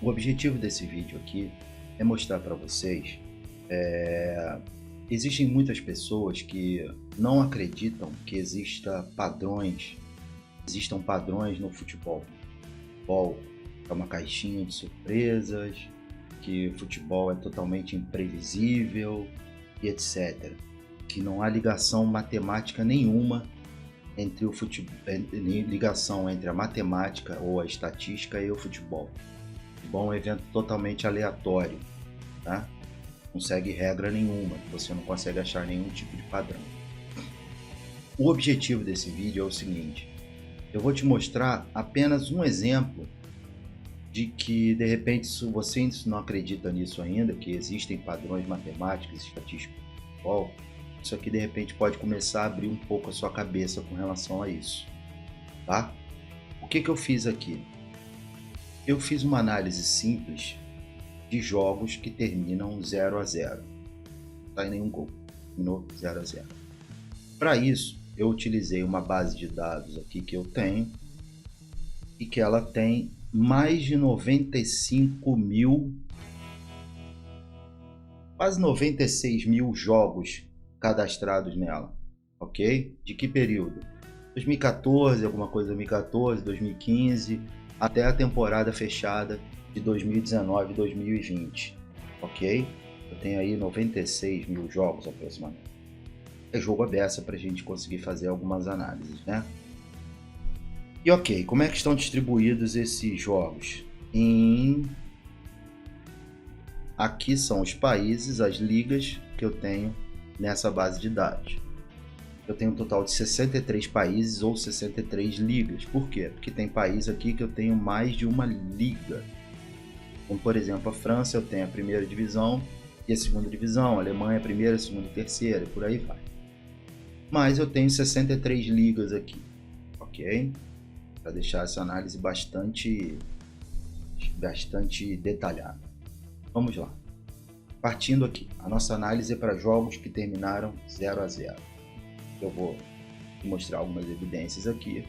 O objetivo desse vídeo aqui é mostrar para vocês, existem muitas pessoas que não acreditam que existam padrões no futebol. Futebol é uma caixinha de surpresas, que futebol é totalmente imprevisível e etc. Que não há ligação matemática nenhuma entre o futebol, ligação entre a matemática ou a estatística e o futebol. O futebol é um evento totalmente aleatório, tá? Não segue regra nenhuma, você não consegue achar nenhum tipo de padrão. O objetivo desse vídeo é o seguinte: eu vou te mostrar apenas um exemplo de que, de repente, se você não acredita nisso ainda, que existem padrões matemáticos e estatísticos no futebol, isso aqui de repente pode começar a abrir um pouco a sua cabeça com relação a isso, tá? O que eu fiz aqui? Eu fiz uma análise simples de jogos que terminam 0-0. Não sai nenhum gol, terminou 0-0. Para isso, eu utilizei uma base de dados aqui que eu tenho e que ela tem mais de 95 mil, quase 96 mil jogos cadastrados nela, ok? De que período? 2014, alguma coisa 2014, 2015, até a temporada fechada de 2019 e 2020, ok? Eu tenho aí 96 mil jogos aproximadamente. É jogo aberto para a gente conseguir fazer algumas análises, né? E ok, como é que estão distribuídos esses jogos? Aqui são os países, as ligas que eu tenho nessa base de dados. Eu tenho um total de 63 países ou 63 ligas. Por quê? Porque tem país aqui que eu tenho mais de uma liga. Como, por exemplo, a França, eu tenho a primeira divisão e a segunda divisão, a Alemanha a primeira, a segunda e terceira, e por aí vai. Mas eu tenho 63 ligas aqui, ok? Para deixar essa análise bastante detalhada. Vamos lá. Partindo aqui, a nossa análise é para jogos que terminaram 0-0. Eu vou te mostrar algumas evidências aqui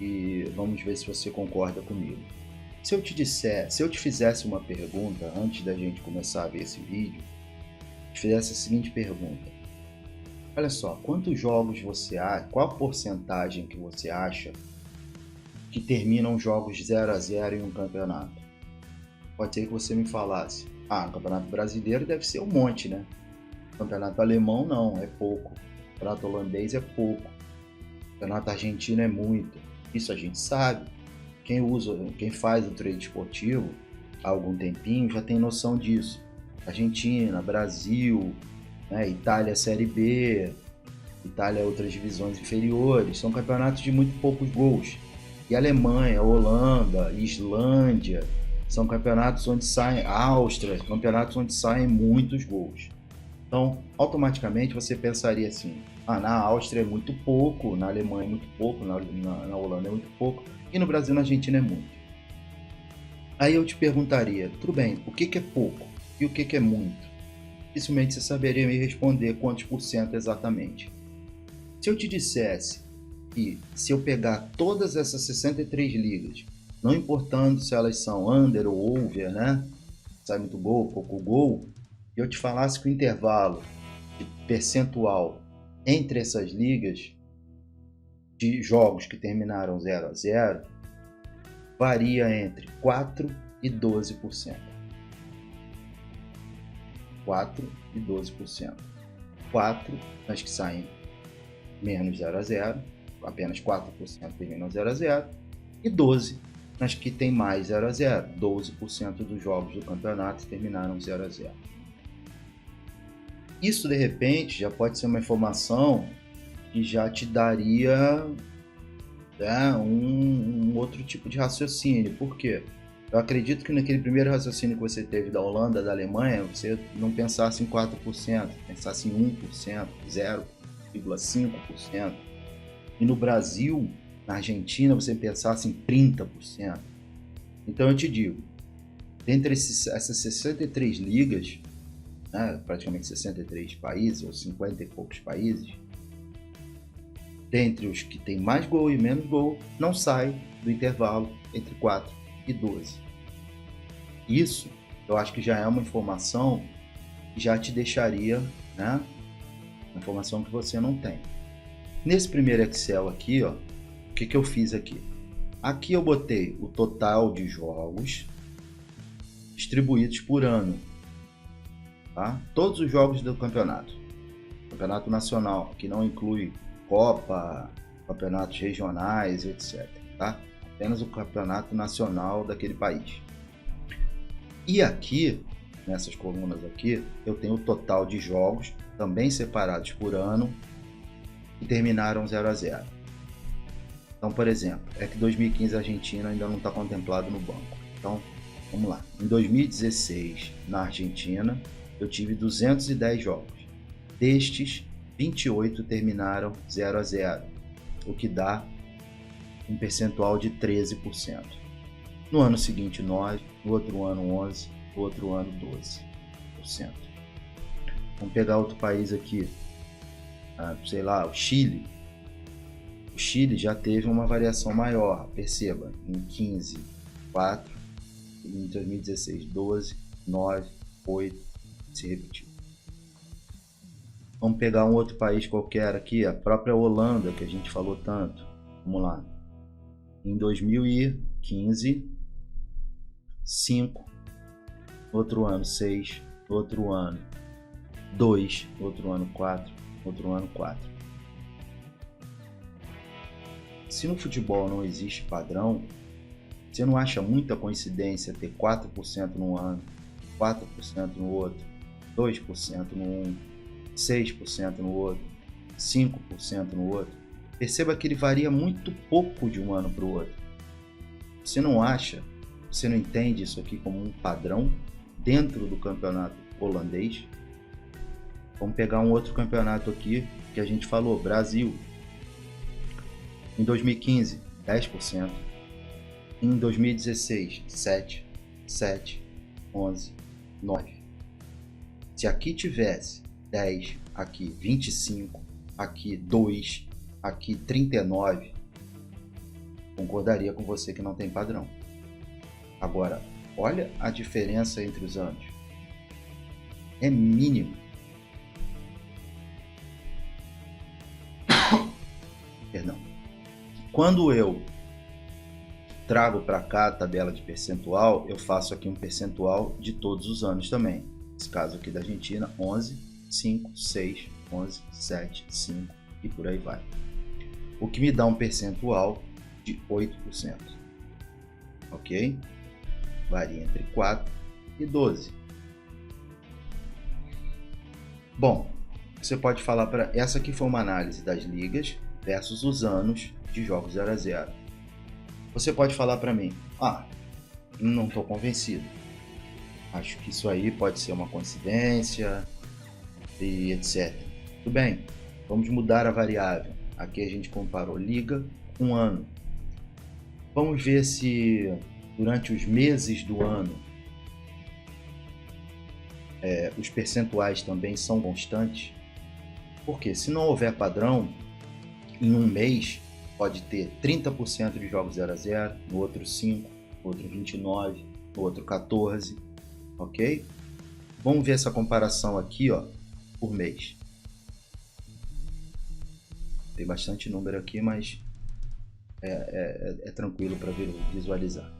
e vamos ver se você concorda comigo. Se eu te fizesse uma pergunta antes da gente começar a ver esse vídeo, te fizesse a seguinte pergunta: olha só, quantos jogos você acha, qual a porcentagem que você acha que terminam jogos 0-0 em um campeonato? Pode ser que você me falasse: no campeonato brasileiro deve ser um monte, né? No campeonato alemão não, é pouco. No campeonato holandês é pouco. No campeonato argentino é muito. Isso a gente sabe. Quem faz o trade esportivo há algum tempinho já tem noção disso. Argentina, Brasil, né? Itália Série B, Itália outras divisões inferiores, são campeonatos de muito poucos gols. E Alemanha, Holanda, Islândia, são campeonatos onde saem, Áustria, campeonatos onde saem muitos gols. Então, automaticamente você pensaria assim: na Áustria é muito pouco, na Alemanha é muito pouco, na Holanda é muito pouco, e no Brasil e na Argentina é muito. Aí eu te perguntaria: tudo bem, o que é pouco e o que é muito? Dificilmente você saberia me responder quantos por cento exatamente. Se eu te dissesse que, se eu pegar todas essas 63 ligas, não importando se elas são under ou over, né? Sai muito gol, pouco gol, e eu te falasse que o intervalo de percentual entre essas ligas de jogos que terminaram 0-0 varia entre 4% e 12%. 4% e 12%. 4% nas que saem menos 0-0, apenas 4% terminam 0-0, e 12% nas que tem mais 0-0. 12% dos jogos do campeonato terminaram 0-0. Isso, de repente, já pode ser uma informação que já te daria, né, um outro tipo de raciocínio. Por quê? Eu acredito que naquele primeiro raciocínio que você teve da Holanda, da Alemanha, você não pensasse em 4%, pensasse em 1%, 0,5%. E no Brasil, na Argentina, você pensasse em 30%. Então eu te digo, dentre essas 63 ligas, né, praticamente 63 países, ou 50 e poucos países, dentre os que tem mais gol e menos gol, não sai do intervalo entre 4 e 12. Isso, eu acho que já é uma informação que já te deixaria, né? Uma informação que você não tem. Nesse primeiro Excel aqui, ó, o que eu fiz aqui? Aqui eu botei o total de jogos distribuídos por ano, tá? Todos os jogos do campeonato. Campeonato nacional, que não inclui Copa, campeonatos regionais, etc. Tá? Apenas o campeonato nacional daquele país. E aqui, nessas colunas aqui, eu tenho o total de jogos, também separados por ano, que terminaram 0-0. Então, por exemplo, é que 2015 a Argentina ainda não está contemplado no banco. Então, vamos lá. Em 2016, na Argentina, eu tive 210 jogos. Destes, 28 terminaram 0-0, o que dá um percentual de 13%. No ano seguinte, 9%, no outro ano, 11%, no outro ano, 12%. Vamos pegar outro país aqui, sei lá, o Chile. O Chile já teve uma variação maior, perceba, em 15, 4, em 2016, 12, 9, 8, se repetiu. Vamos pegar um outro país qualquer aqui, a própria Holanda, que a gente falou tanto. Vamos lá. Em 2015, 5, outro ano 6, outro ano 2, outro ano 4, outro ano 4. Se no futebol não existe padrão, você não acha muita coincidência ter 4% num ano, 4% no outro, 2% no um, 6% no outro, 5% no outro? Perceba que ele varia muito pouco de um ano para o outro. Você não acha, você não entende isso aqui como um padrão dentro do campeonato holandês? Vamos pegar um outro campeonato aqui que a gente falou, Brasil. Em 2015, 10%. Em 2016, 7, 7, 11, 9. Se aqui tivesse 10, aqui 25, aqui 2, aqui 39, concordaria com você que não tem padrão. Agora, olha a diferença entre os anos. É mínimo. Perdão. Quando eu trago para cá a tabela de percentual, eu faço aqui um percentual de todos os anos também. Nesse caso aqui da Argentina, 11, 5, 6, 11, 7, 5 e por aí vai. O que me dá um percentual de 8%. Ok? Varia entre 4 e 12. Bom, você pode falar para... Essa aqui foi uma análise das ligas versus os anos de jogos 0-0. Você pode falar para mim, não estou convencido. Acho que isso aí pode ser uma coincidência e etc. Tudo bem, vamos mudar a variável. Aqui a gente comparou liga com ano. Vamos ver se durante os meses do ano os percentuais também são constantes. Porque se não houver padrão, em um mês pode ter 30% de jogos 0-0, no outro 5, no outro 29, no outro 14, ok? Vamos ver essa comparação aqui, ó, por mês. Tem bastante número aqui, mas é tranquilo para visualizar.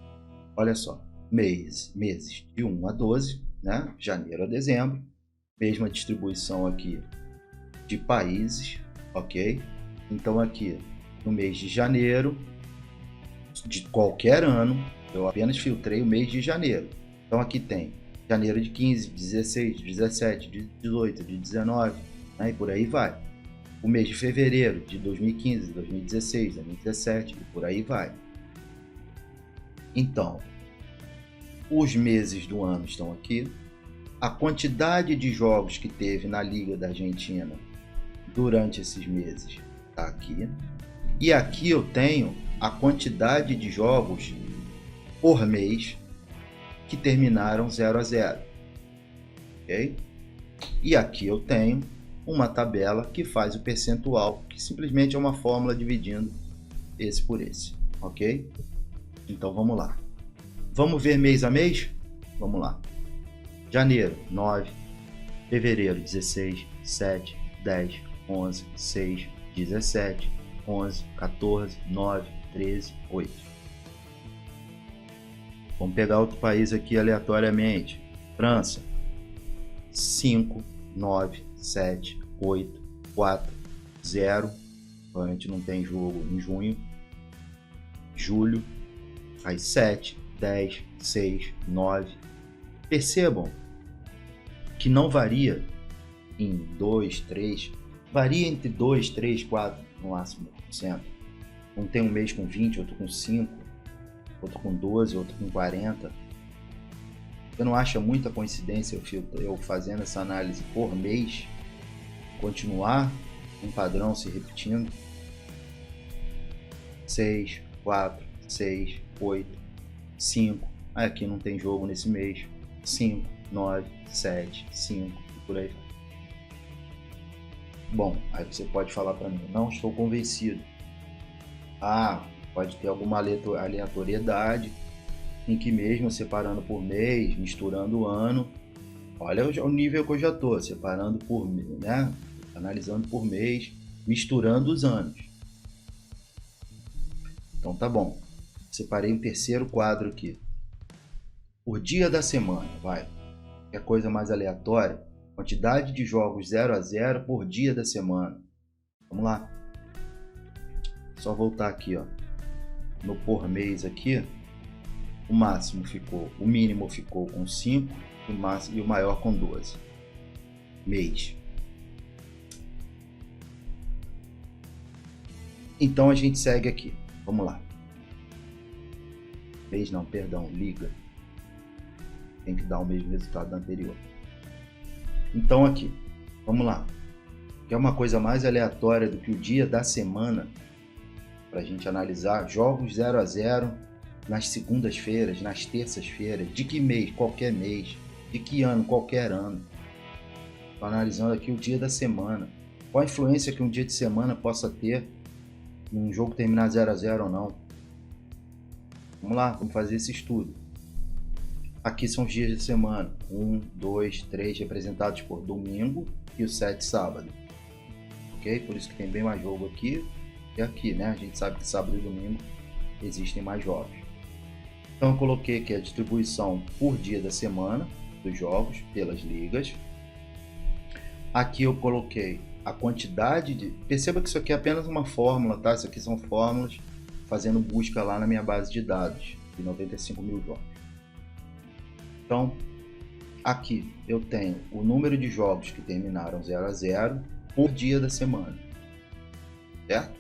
Olha só, meses de 1 a 12, né? Janeiro a dezembro, mesma distribuição aqui de países, ok? Então aqui no mês de janeiro de qualquer ano, eu apenas filtrei o mês de janeiro. Então aqui tem janeiro de 15, 16, 17, 18, de 19, né? E por aí vai. O mês de fevereiro de 2015, 2016, 2017 e por aí vai. Então, os meses do ano estão aqui. A quantidade de jogos que teve na Liga da Argentina durante esses meses está aqui. E aqui eu tenho a quantidade de jogos por mês que terminaram 0-0. Ok? E aqui eu tenho uma tabela que faz o percentual, que simplesmente é uma fórmula dividindo esse por esse. Ok? Então vamos lá. Vamos ver mês a mês? Vamos lá. Janeiro, 9. Fevereiro, 16, 7, 10, 11, 6, 17, 11, 14, 9, 13, 8. Vamos pegar outro país aqui aleatoriamente. França, 5, 9, 7, 8, 4, 0. A gente não tem jogo em junho. Julho, aí 7, 10, 6, 9. Percebam que não varia em 2, 3, varia entre 2, 3, 4 no máximo por cento. Não tem um mês com 20, outro com 5, outro com 12, outro com 40. Você não acha muita coincidência eu fazendo essa análise por mês, continuar um padrão se repetindo? 6, 4, 6, 8, 5. Aqui não tem jogo nesse mês. 5, 9, 7, 5 e por aí. Bom, aí você pode falar para mim, não estou convencido. Pode ter alguma aleatoriedade em que mesmo separando por mês, misturando o ano, olha o nível que eu já estou, separando por mês, né? Analisando por mês, misturando os anos. Então tá bom. Separei um terceiro quadro aqui. Por dia da semana, vai. Que é coisa mais aleatória. Quantidade de jogos 0 a 0 por dia da semana. Vamos lá. Só voltar aqui, ó. No por mês aqui, o mínimo ficou com 5 e o maior com 12. Mês. Então a gente segue aqui. Vamos lá. Mês não, perdão, liga. Tem que dar o mesmo resultado da anterior. Então aqui, vamos lá. Que é uma coisa mais aleatória do que o dia da semana, para a gente analisar jogos 0 a 0 nas segundas-feiras, nas terças-feiras, de que mês, qualquer mês, de que ano, qualquer ano. Estou analisando aqui o dia da semana. Qual a influência que um dia de semana possa ter num jogo terminar 0 a 0 ou não. Vamos lá, vamos fazer esse estudo. Aqui são os dias de semana, 1, 2, 3, representados por domingo e os 7 sábado. Ok? Por isso que tem bem mais jogo aqui e aqui, né? A gente sabe que sábado e domingo existem mais jogos. Então eu coloquei aqui a distribuição por dia da semana dos jogos, pelas ligas. Aqui eu coloquei a quantidade de... Perceba que isso aqui é apenas uma fórmula, tá? Isso aqui são fórmulas fazendo busca lá na minha base de dados de 95 mil jogos. Então, aqui eu tenho o número de jogos que terminaram 0 a 0 por dia da semana, certo?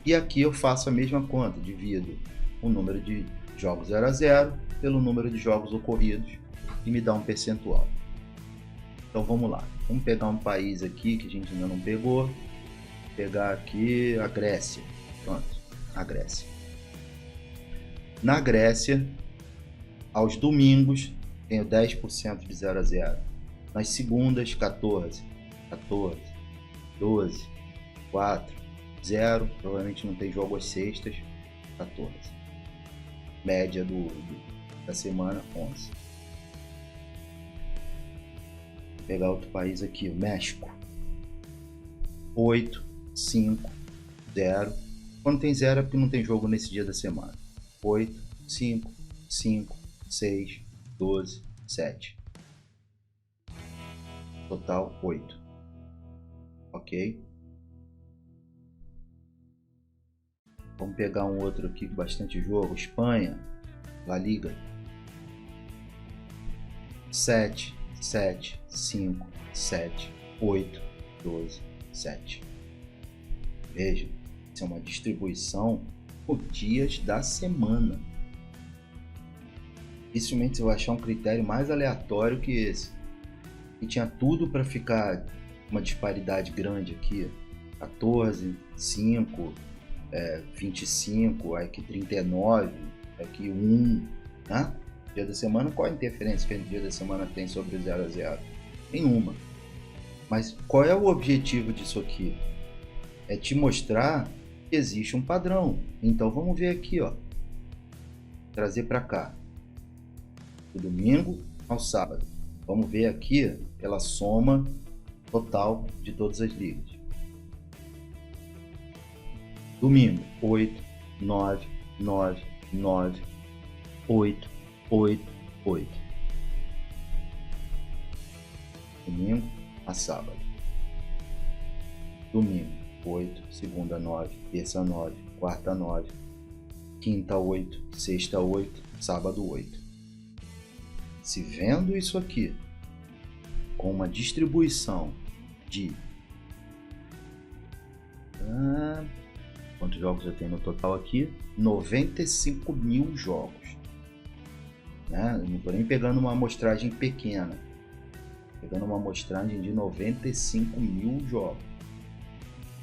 E aqui eu faço a mesma conta, divido o número de jogos 0 a 0 pelo número de jogos ocorridos e me dá um percentual. Então vamos lá, vamos pegar um país aqui que a gente ainda não pegou, vou pegar aqui a Grécia, pronto, a Grécia. Na Grécia, aos domingos, tenho 10% de 0 a 0. Nas segundas, 14, 14, 12, 4, 0. Provavelmente não tem jogo às sextas, 14. Média da semana, 11. Vou pegar outro país aqui, o México. 8, 5, 0. Quando tem 0 é porque não tem jogo nesse dia da semana. 8, 5, 5, 6, 12, 7. Total 8. Ok? Vamos pegar um outro aqui com bastante jogo. Espanha, La Liga. 7, 7, 5, 7, 8, 12, 7. Veja, isso é uma distribuição por dias da semana. Dificilmente você vai achar um critério mais aleatório que esse. E tinha tudo para ficar uma disparidade grande aqui. 14, 5, 25, aqui 39, aqui 1, né? Dia da semana, qual a interferência que o dia da semana tem sobre o 0 a 0? Nenhuma. Mas qual é o objetivo disso aqui? É te mostrar que existe um padrão. Então vamos ver aqui, ó. Trazer para cá. do domingo ao sábado. Vamos ver aqui pela soma total de todas as ligas. Domingo, 8, 9, 9, 9, 8, 8, 8. Domingo a sábado. Domingo, 8, segunda 9, terça 9, quarta 9, quinta 8, sexta 8, sábado 8. Se vendo isso aqui com uma distribuição de quantos jogos eu tenho no total aqui? 95 mil jogos, né? Eu não estou nem pegando uma amostragem pequena, pegando uma amostragem de 95 mil jogos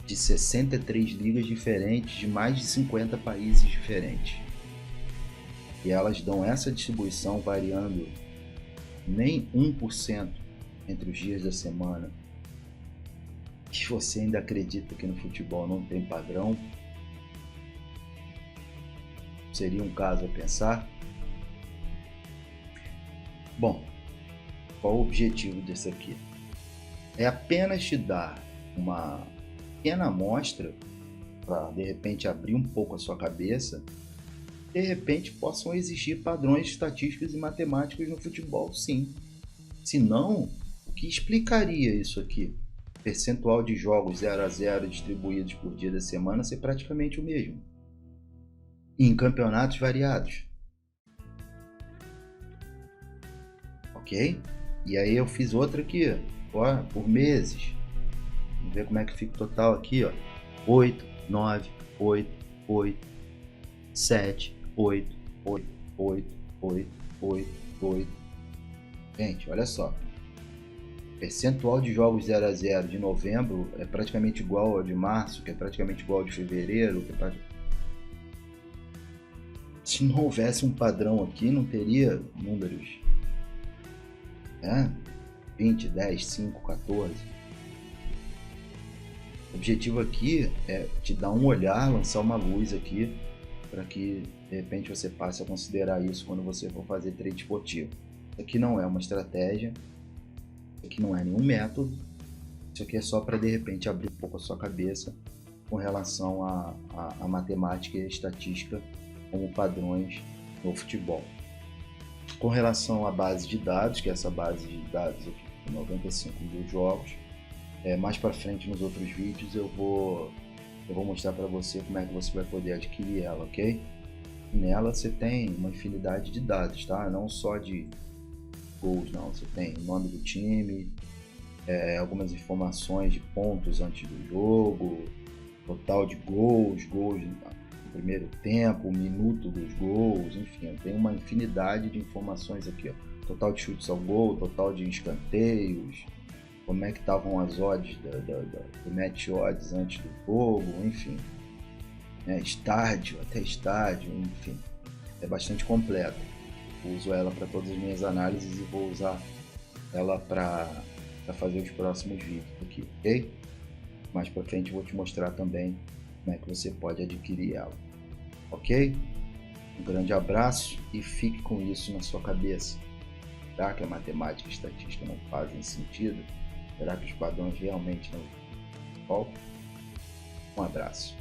de 63 ligas diferentes, de mais de 50 países diferentes, e elas dão essa distribuição variando nem 1% entre os dias da semana. E você ainda acredita que no futebol não tem padrão? Seria um caso a pensar? Bom, qual o objetivo desse aqui? É apenas te dar uma pequena amostra para de repente abrir um pouco a sua cabeça. De repente possam existir padrões estatísticos e matemáticos no futebol, sim. Se não, o que explicaria isso aqui? Percentual de jogos 0 a 0 distribuídos por dia da semana ser praticamente o mesmo, e em campeonatos variados. Ok? E aí eu fiz outra aqui, ó, por meses. Vamos ver como é que fica o total aqui, ó. 8, 9, 8, 8, 7, 8, 8, 8, 8, 8, 8. Gente, olha só. Percentual de jogos 0 a 0 de novembro é praticamente igual ao de março, que é praticamente igual ao de fevereiro. Se não houvesse um padrão aqui, não teria números, né? 20, 10, 5, 14. O objetivo aqui é te dar um olhar, lançar uma luz aqui, para que de repente você passe a considerar isso quando você for fazer trade esportivo. Isso aqui não é uma estratégia, isso aqui não é nenhum método, isso aqui é só para de repente abrir um pouco a sua cabeça com relação à matemática e à estatística como padrões no futebol. Com relação à base de dados, que é essa base de dados aqui, 95 mil jogos, mais para frente nos outros vídeos eu vou mostrar para você como é que você vai poder adquirir ela, ok? E nela você tem uma infinidade de dados, tá? Não só de gols, não. Você tem o nome do time, algumas informações de pontos antes do jogo, total de gols no primeiro tempo, o minuto dos gols, enfim, tem uma infinidade de informações aqui, ó. Total de chutes ao gol, total de escanteios, como é que estavam as odds do match odds antes do jogo, enfim, né? Estádio, até estádio, enfim, é bastante completo. Uso ela para todas as minhas análises e vou usar ela para fazer os próximos vídeos aqui, ok? Mais para frente eu vou te mostrar também como é que você pode adquirir ela, ok? Um grande abraço e fique com isso na sua cabeça. Será que a matemática e a estatística não fazem sentido? Será que os padrões realmente não voltam? Um abraço.